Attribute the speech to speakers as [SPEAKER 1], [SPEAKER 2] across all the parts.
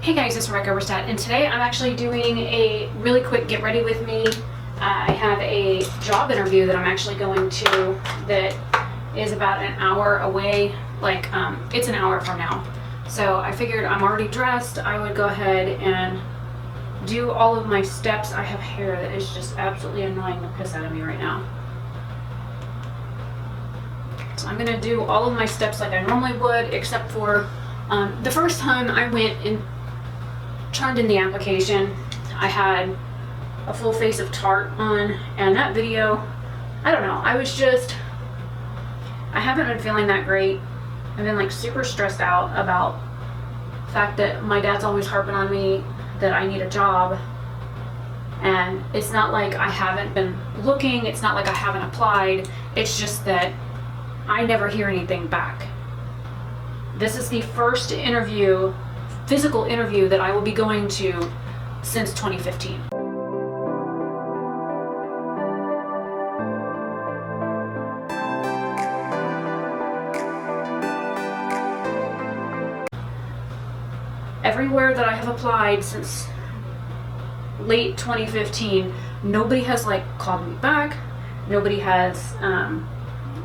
[SPEAKER 1] Hey guys, it's Oberstadt, and today I'm actually doing a really quick get ready with me. I have a job interview that I'm actually going to that is about an hour away, it's an hour from now. So I figured I'm already dressed, I would go ahead and do all of my steps. I have hair that is just absolutely annoying the piss out of me right now. So I'm gonna do all of my steps like I normally would, except for the first time I went and turned in the application, I had a full face of Tarte on, and that video, I don't know, I haven't been feeling that great. I've been super stressed out about the fact that my dad's always harping on me that I need a job, and it's not like I haven't been looking, it's not like I haven't applied, it's just that I never hear anything back. This is the first physical interview that I will be going to since 2015. Everywhere that I have applied since late 2015, nobody has called me back. Nobody has,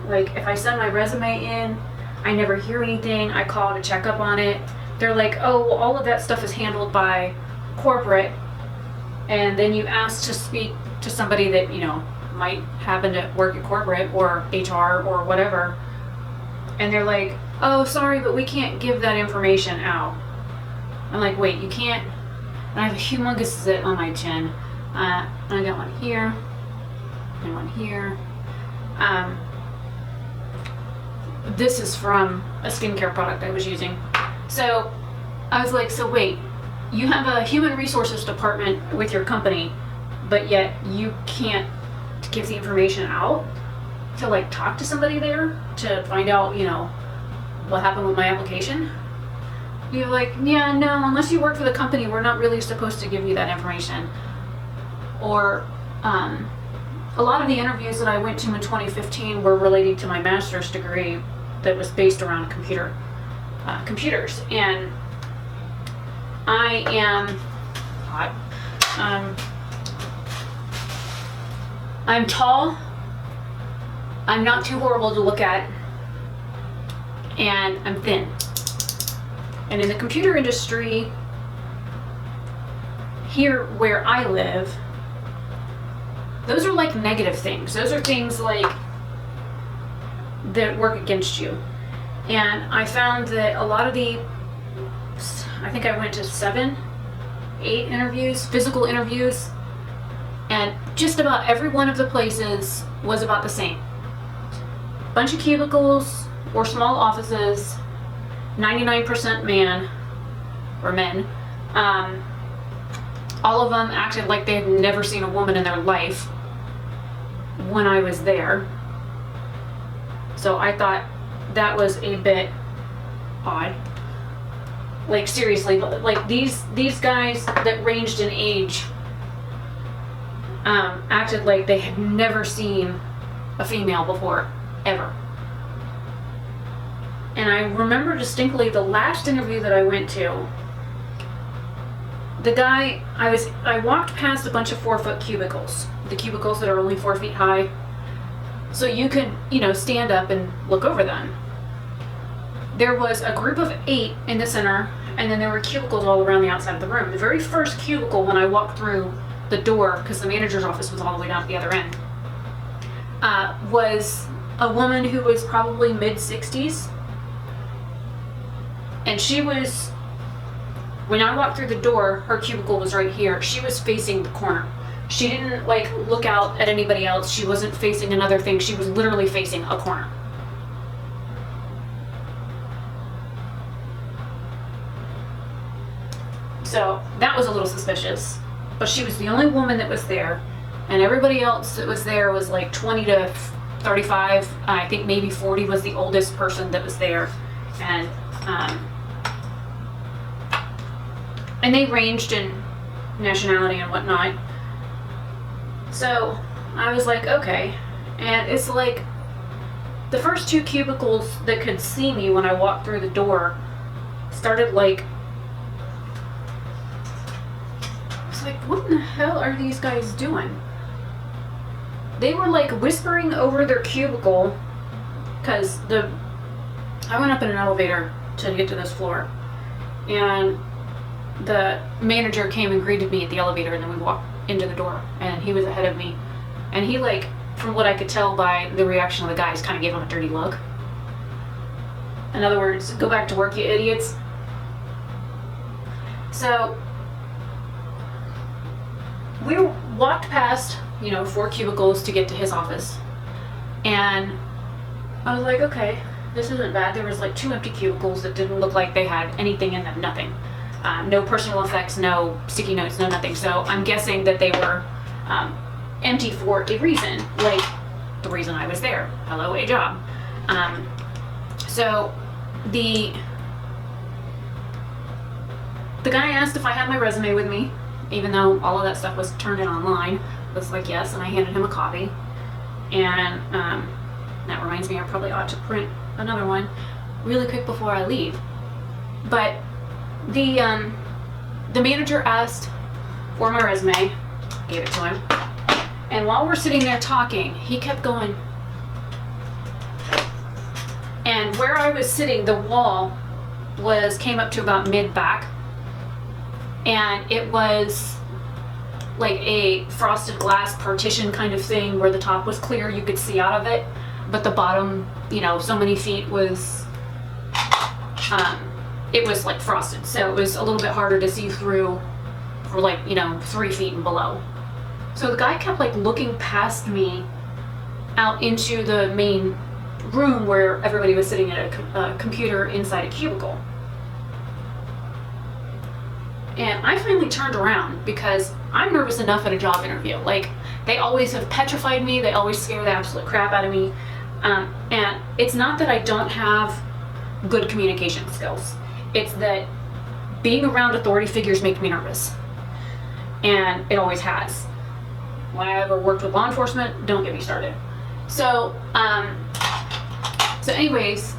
[SPEAKER 1] if I send my resume in, I never hear anything. I call to check up on it. They're like, oh, well, all of that stuff is handled by corporate, and then you ask to speak to somebody that, might happen to work at corporate or HR or whatever, and they're like, oh, sorry, but we can't give that information out. I'm like, wait, you can't? And I have a humongous zit on my chin. I got one here, and one here. This is from a skincare product I was using. So I was like, so wait, you have a human resources department with your company, but yet you can't give the information out to talk to somebody there to find out, what happened with my application? You're like, yeah, no, unless you work for the company, we're not really supposed to give you that information. Or a lot of the interviews that I went to in 2015 were related to my master's degree that was based around computers. And I am hot. I'm tall. I'm not too horrible to look at. And I'm thin. And in the computer industry, here where I live, those are negative things. Those are things that work against you. And I found that a lot of I think I went to 7, 8 interviews, physical interviews, and just about every one of the places was about the same. Bunch of cubicles or small offices, 99% man or men. All of them acted like they had never seen a woman in their life when I was there. So I thought that was a bit odd. Seriously, but these guys that ranged in age acted like they had never seen a female before, ever. And I remember distinctly the last interview that I went to, the guy, I walked past a bunch of 4-foot cubicles, the cubicles that are only 4 feet high, so you could, stand up and look over them. There was a group of 8 in the center, and then there were cubicles all around the outside of the room. The very first cubicle when I walked through the door, because the manager's office was all the way down at the other end, was a woman who was probably mid-60s. And she was, when I walked through the door, her cubicle was right here. She was facing the corner. She didn't look out at anybody else. She wasn't facing another thing. She was literally facing a corner. So that was a little suspicious. But she was the only woman that was there. And everybody else that was there was 20 to 35. I think maybe 40 was the oldest person that was there. And they ranged in nationality and whatnot. So I was like, okay. And it's the first 2 cubicles that could see me when I walked through the door started was like, what in the hell are these guys doing? They were like whispering over their cubicle, because I went up in an elevator to get to this floor, and the manager came and greeted me at the elevator, and then we walked into the door, and he was ahead of me, and he, like, from what I could tell by the reaction of the guys, kind of gave him a dirty look. In other words, go back to work, you idiots. So we walked past, 4 cubicles to get to his office, and I was like, okay, this isn't bad. There was like 2 empty cubicles that didn't look like they had anything in them, nothing. No personal effects, no sticky notes, no nothing. So I'm guessing that they were empty for a reason, like the reason I was there. Hello, a job. So the guy asked if I had my resume with me, even though all of that stuff was turned in online. I was like, yes, and I handed him a copy. And that reminds me, I probably ought to print another one really quick before I leave. But the manager asked for my resume, gave it to him, and while we're sitting there talking, he kept going. And where I was sitting, the wall came up to about mid-back, and it was like a frosted glass partition kind of thing where the top was clear, you could see out of it, but the bottom, so many feet was, it was like frosted, so it was a little bit harder to see through for like, 3 feet and below. So the guy kept like looking past me out into the main room where everybody was sitting at a computer inside a cubicle. And I finally turned around because I'm nervous enough at a job interview. Like, they always have petrified me, they always scare the absolute crap out of me. And it's not that I don't have good communication skills. It's that being around authority figures make me nervous. And it always has. When I ever worked with law enforcement, don't get me started. So anyways,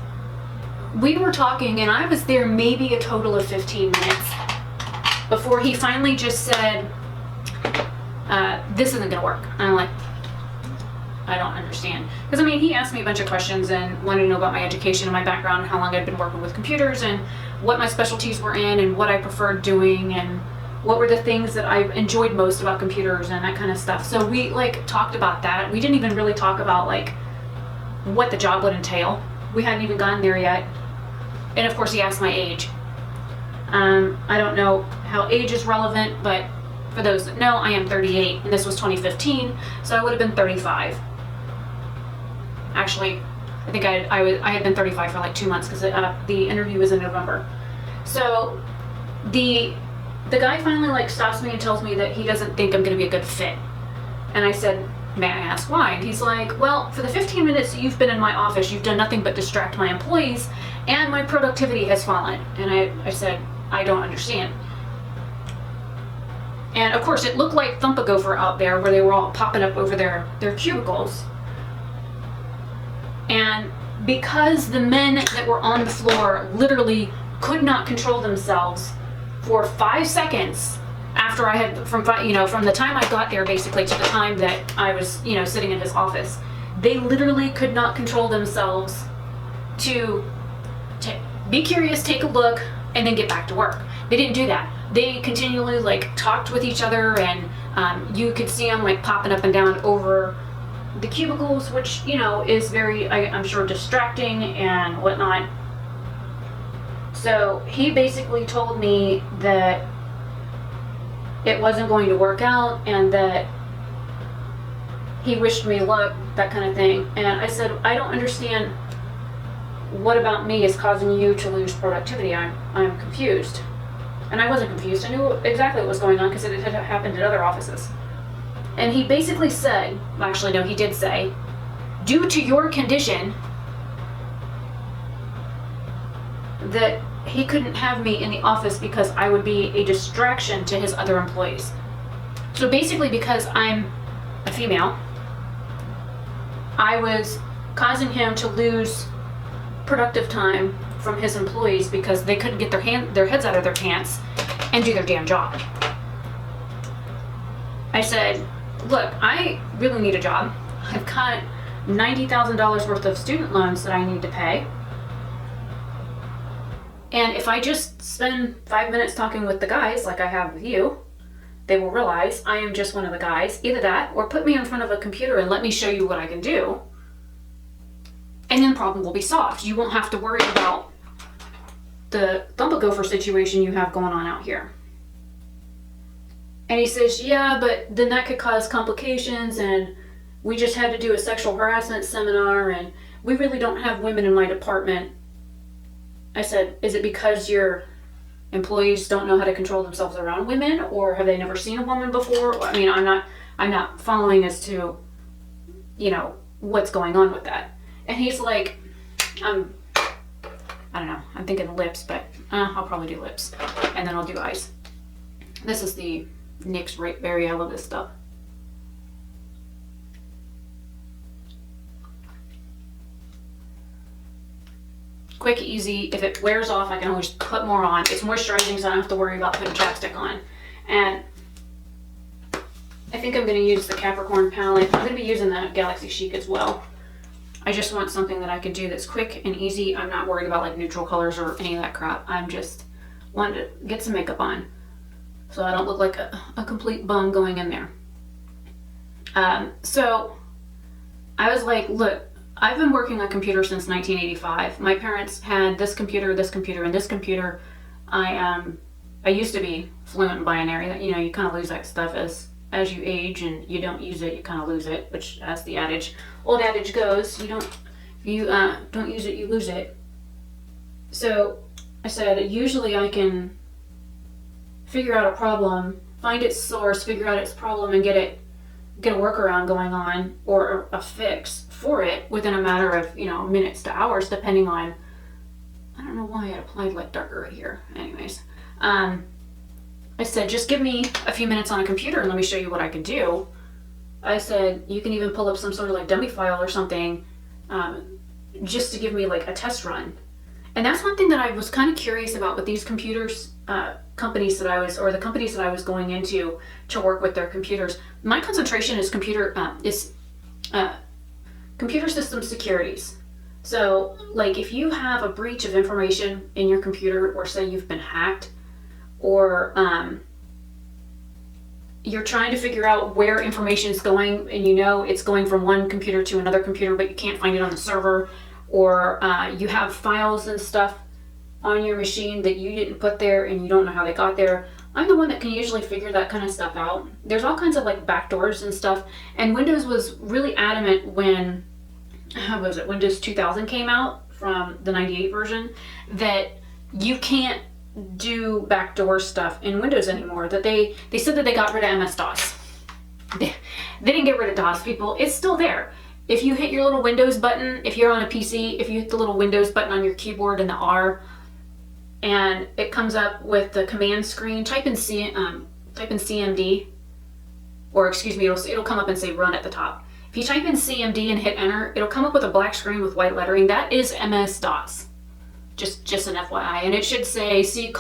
[SPEAKER 1] we were talking, and I was there maybe a total of 15 minutes before he finally just said, this isn't gonna work. And I'm like, I don't understand. Because he asked me a bunch of questions and wanted to know about my education and my background and how long I'd been working with computers and what my specialties were in and what I preferred doing and what were the things that I enjoyed most about computers and that kind of stuff. So we talked about that. We didn't even really talk about what the job would entail. We hadn't even gotten there yet. And of course he asked my age. I don't know how age is relevant, but for those that know, I am 38, and this was 2015, so I would have been 35. Actually, I think I had been 35 for like 2 months because the interview was in November. So the guy finally stops me and tells me that he doesn't think I'm going to be a good fit. And I said, may I ask why? And he's like, well, for the 15 minutes that you've been in my office, you've done nothing but distract my employees, and my productivity has fallen. And I said, I don't understand. And of course, it looked like Thump-A-Gopher out there where they were all popping up over their cubicles. And because the men that were on the floor literally could not control themselves for 5 seconds after I had, from the time I got there basically to the time that I was, sitting in his office, they literally could not control themselves to be curious, take a look, and then get back to work. They didn't do that. They continually talked with each other, and you could see them popping up and down over the cubicles, which is very, I'm sure, distracting and whatnot. So he basically told me that it wasn't going to work out and that he wished me luck, that kind of thing. And I said, I don't understand what about me is causing you to lose productivity. I'm confused. And I wasn't confused. I knew exactly what was going on because it had happened at other offices. And he basically said, actually no, he did say, due to your condition, that he couldn't have me in the office because I would be a distraction to his other employees. So basically, because I'm a female, I was causing him to lose productive time from his employees because they couldn't get their heads out of their pants and do their damn job. I said, look, I really need a job. I've got $90,000 worth of student loans that I need to pay. And if I just spend 5 minutes talking with the guys like I have with you, they will realize I am just one of the guys. Either that, or put me in front of a computer and let me show you what I can do. And then the problem will be solved. You won't have to worry about the thump-a-gopher situation you have going on out here. And he says, yeah, but then that could cause complications, and we just had to do a sexual harassment seminar, and we really don't have women in my department. I said, is it because your employees don't know how to control themselves around women, or have they never seen a woman before? I mean, I'm not following as to, what's going on with that. And he's like, I don't know, I'm thinking lips, but I'll probably do lips, and then I'll do eyes. This is the NYX Rapeberry. I love this stuff. Quick, easy. If it wears off, I can always put more on. It's moisturizing, so I don't have to worry about putting chapstick on. And I think I'm going to use the Capricorn palette. I'm going to be using the Galaxy Chic as well. I just want something that I can do that's quick and easy. I'm not worried about like neutral colors or any of that crap. I'm just wanting to get some makeup on so I don't look like a complete bum going in there. So I was like, look, I've been working on computers since 1985. My parents had this computer, and this computer. I used to be fluent in binary. You kind of lose that stuff as you age and you don't use it, you kind of lose it, which as the old adage goes, if you don't use it, you lose it. So I said, usually I can figure out a problem, find its source, figure out its problem, and get a workaround going on, or a fix for it within a matter of minutes to hours, depending on, I don't know why I applied light darker right here. Anyways, I said, just give me a few minutes on a computer and let me show you what I can do. I said, you can even pull up some sort of like dummy file or something, just to give me like a test run. And that's one thing that I was kind of curious about with these computers, the companies that I was going into to work with their computers. My concentration is computer system securities. So like if you have a breach of information in your computer, or say you've been hacked, or you're trying to figure out where information is going, and it's going from one computer to another computer, but you can't find it on the server, or you have files and stuff on your machine that you didn't put there and you don't know how they got there. I'm the one that can usually figure that kind of stuff out. There's all kinds of like backdoors and stuff, and Windows was really adamant when, Windows 2000 came out from the 98 version, that you can't do backdoor stuff in Windows anymore. That they said that they got rid of MS-DOS. They didn't get rid of DOS, people. It's still there. If you hit your little Windows button, if you're on a PC, if you hit the little Windows button on your keyboard and the R, and it comes up with the command screen, type in CMD, or excuse me, it'll come up and say run at the top. If you type in CMD and hit enter, it'll come up with a black screen with white lettering. That is MS-DOS. Just an FYI, and it should say C://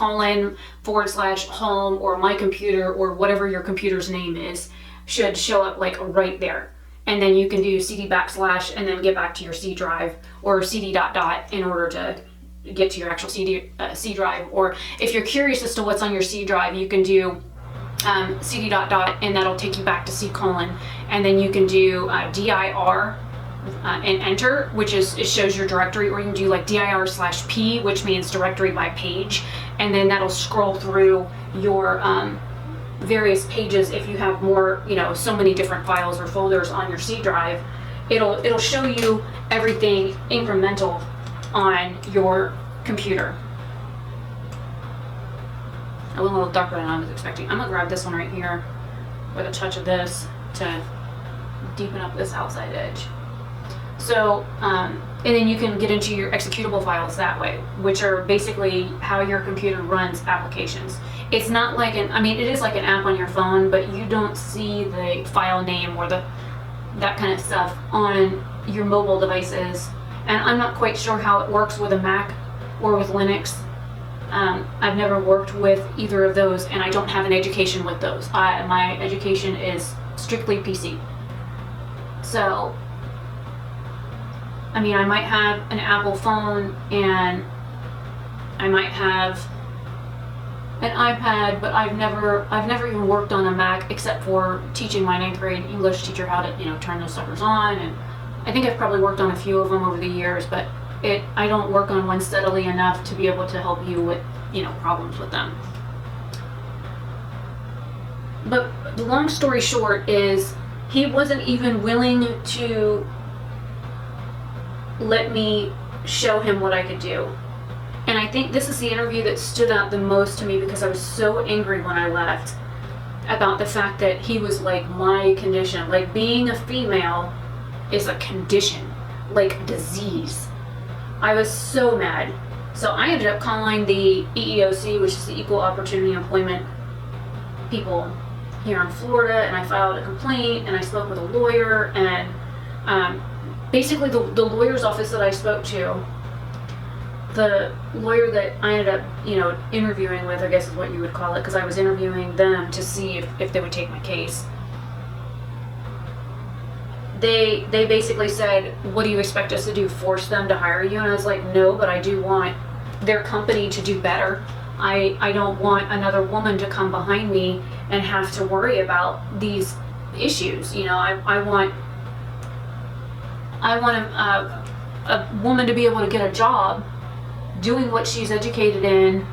[SPEAKER 1] home, or my computer, or whatever your computer's name is, should show up like right there. And then you can do CD / and then get back to your C drive, or CD ... in order to get to your actual C drive. Or if you're curious as to what's on your C drive, you can do CD ... and that'll take you back to C:/, and then you can do dir and enter, which it shows your directory, or you can do like dir/p, which means directory by page, and then that'll scroll through your various pages. If you have more, so many different files or folders on your C drive, it'll show you everything incremental on your computer. A little darker than I was expecting. I'm gonna grab this one right here with a touch of this to deepen up this outside edge. So, and then you can get into your executable files that way, which are basically how your computer runs applications. It's not like it is like an app on your phone, but you don't see the file name or that kind of stuff on your mobile devices. And I'm not quite sure how it works with a Mac or with Linux. I've never worked with either of those, and I don't have an education with those. My education is strictly PC. So, I mean, I might have an Apple phone and I might have an iPad, but I've never even worked on a Mac except for teaching my 9th grade English teacher how to, turn those suckers on. And I think I've probably worked on a few of them over the years, but I don't work on one steadily enough to be able to help you with, problems with them. But the long story short is he wasn't even willing to let me show him what I could do. And I think this is the interview that stood out the most to me because I was so angry when I left about the fact that he was like, my condition, like being a female is a condition, like a disease. I was so mad. So I ended up calling the EEOC, which is the Equal Opportunity Employment people here in Florida, and I filed a complaint, and I spoke with a lawyer, and basically the lawyer's office that I spoke to, the lawyer that I ended up, interviewing with, I guess is what you would call it, because I was interviewing them to see if they would take my case. They basically said, what do you expect us to do, force them to hire you? And I was like, no, but I do want their company to do better. I don't want another woman to come behind me and have to worry about these issues. I want a woman to be able to get a job doing what she's educated in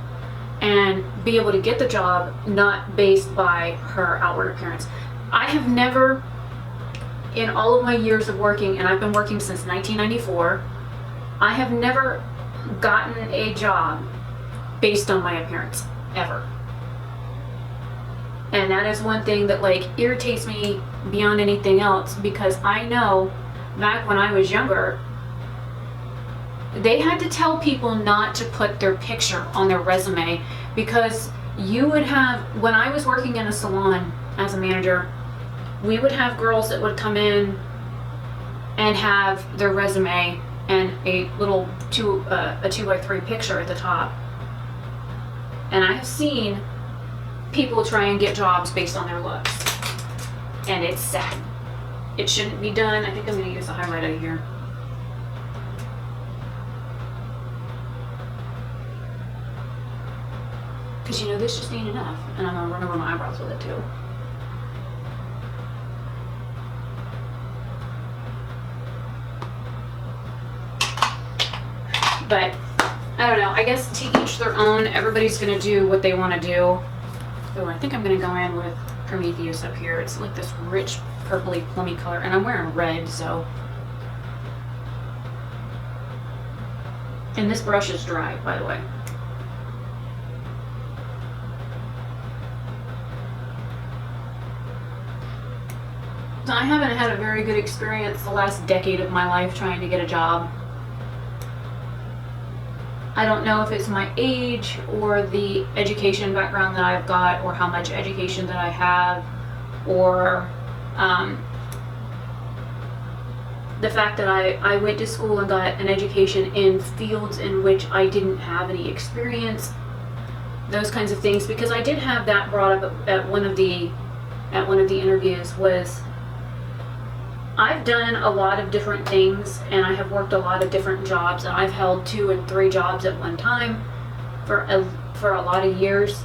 [SPEAKER 1] and be able to get the job not based by her outward appearance. I have never, in all of my years of working, and I've been working since 1994, I have never gotten a job based on my appearance, ever. And that is one thing that irritates me beyond anything else, because I know back when I was younger, they had to tell people not to put their picture on their resume, because you would have, when I was working in a salon as a manager, we would have girls that would come in and have their resume and a little 2x3 picture at the top. And I have seen people try and get jobs based on their looks, and it's sad. It shouldn't be done. I think I'm going to use the highlighter here. Because this just ain't enough, and I'm going to run over my eyebrows with it too. But I don't know, I guess to each their own. Everybody's going to do what they want to do. So I think I'm going to go in with Prometheus up here. It's like this rich purpley plummy color, and I'm wearing red, so. And this brush is dry, by the way. So I haven't had a very good experience the last decade of my life trying to get a job. I don't know if it's my age or the education background that I've got, or how much education that I have, or the fact that I went to school and got an education in fields in which I didn't have any experience, those kinds of things. Because I did have that brought up at one of the interviews, was I've done a lot of different things, and I have worked a lot of different jobs, and I've held 2 and 3 jobs at one time for a lot of years.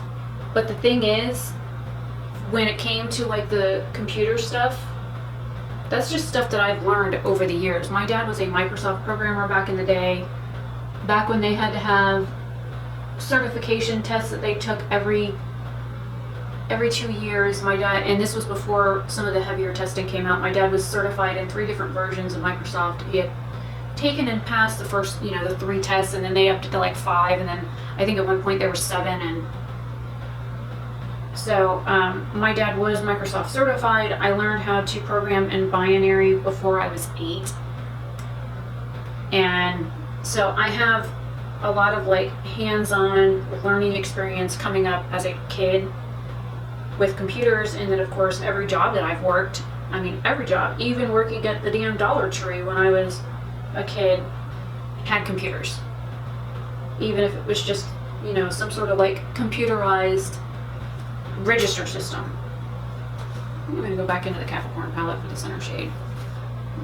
[SPEAKER 1] But the thing is, when it came to the computer stuff, that's just stuff that I've learned over the years. My dad was a Microsoft programmer back in the day, back when they had to have certification tests that they took every 2 years. My dad, and this was before some of the heavier testing came out, my dad was certified in 3 different versions of Microsoft. He had taken and passed the first, the 3 tests, and then they upped it to 5, and then I think at one point there were 7. And so my dad was Microsoft certified. I learned how to program in binary before I was 8. And so I have a lot of hands-on learning experience coming up as a kid with computers. And then of course every job that I've worked, every job, even working at the damn Dollar Tree when I was a kid, had computers. Even if it was just you know, some sort of like computerized register system. I'm gonna go back into the Capricorn palette for the center shade.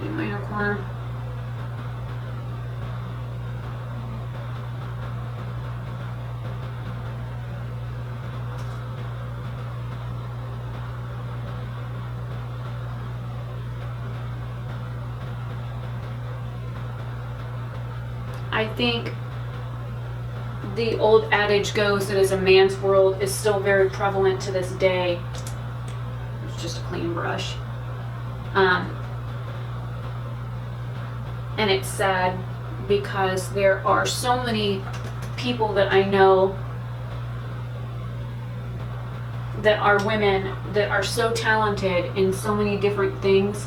[SPEAKER 1] Do my inner corner. I think the old adage goes that as a man's world is still very prevalent to this day. It's just a clean brush. And it's sad because there are so many people that I know that are women that are so talented in so many different things,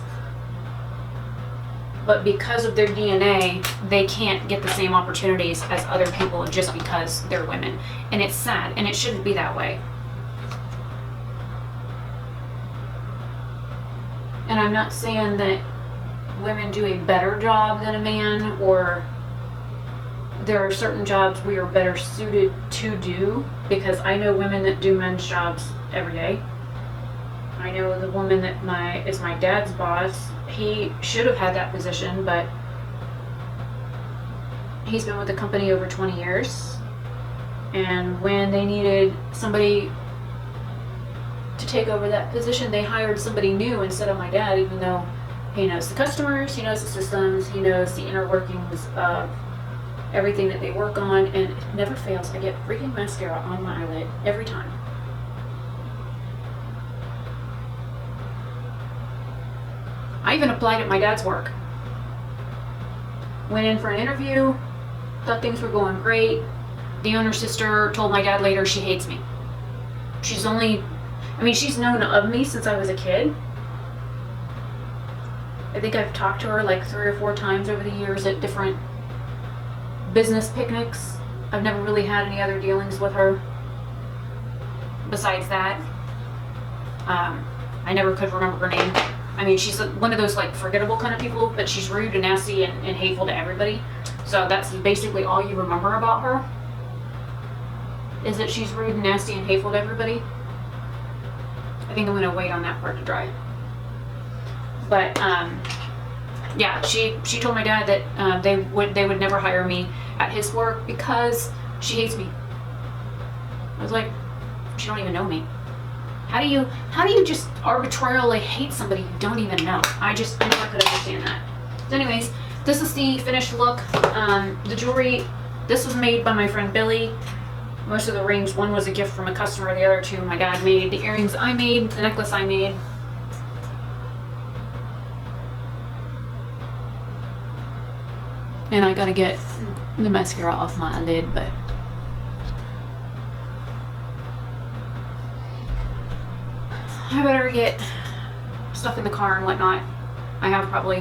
[SPEAKER 1] but because of their DNA, they can't get the same opportunities as other people just because they're women. And it's sad, and it shouldn't be that way. And I'm not saying that women do a better job than a man, or there are certain jobs we are better suited to do, because I know women that do men's jobs every day. I know the woman that is my dad's boss. He should have had that position, but he's been with the company over 20 years. And when they needed somebody to take over that position, they hired somebody new instead of my dad, even though he knows the customers, he knows the systems, he knows the inner workings of everything that they work on, and it never fails. I get freaking mascara on my eyelid every time. I even applied at my dad's work. Went in for an interview, thought things were going great. The owner's sister told my dad later she hates me. She's known of me since I was a kid. I think I've talked to her like 3 or 4 times over the years at different business picnics. I've never really had any other dealings with her besides that. I never could remember her name. I mean, she's one of those like forgettable kind of people, but she's rude and nasty and hateful to everybody. So that's basically all you remember about her, is that she's rude and nasty and hateful to everybody. I think I'm gonna wait on that part to dry. But yeah, she told my dad that they would never hire me at his work because she hates me. I was like, she don't even know me. How do you just arbitrarily hate somebody you don't even know? I never could understand that. So anyways, this is the finished look. The jewelry, this was made by my friend Billy. Most of the rings, one was a gift from a customer, the other 2 my dad made. The earrings I made, the necklace I made. And I gotta get the mascara off my lid, but I better get stuff in the car and whatnot. I have probably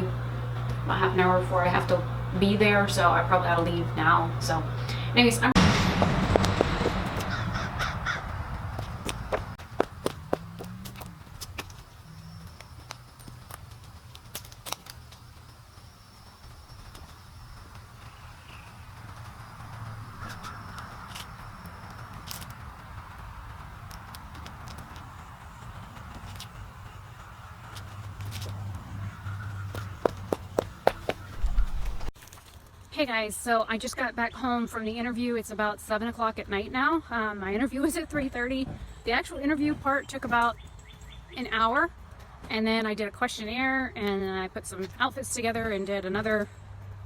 [SPEAKER 1] about half an hour before I have to be there, so I probably ought to leave now. So anyways, Hey guys, so I just got back home from the interview. It's about 7 o'clock at night now. My interview was at 3:30. The actual interview part took about an hour, and then I did a questionnaire, and then I put some outfits together and did another,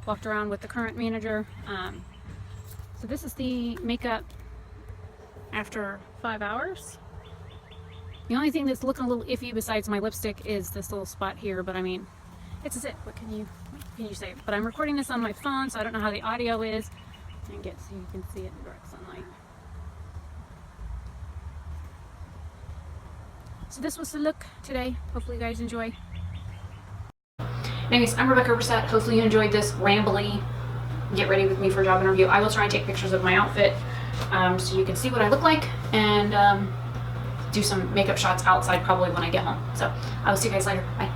[SPEAKER 1] walked around with the current manager. So this is the makeup after 5 hours. The only thing that's looking a little iffy besides my lipstick is this little spot here, but I mean, it's a zit. What can you say? But I'm recording this on my phone, so I don't know how the audio is. And so you can see it in direct sunlight. So this was the look today. Hopefully you guys enjoy. Anyways, I'm Rebecca Oberstadt. Hopefully you enjoyed this rambly get ready with me for a job interview. I will try and take pictures of my outfit so you can see what I look like, and do some makeup shots outside probably when I get home. So I will see you guys later. Bye.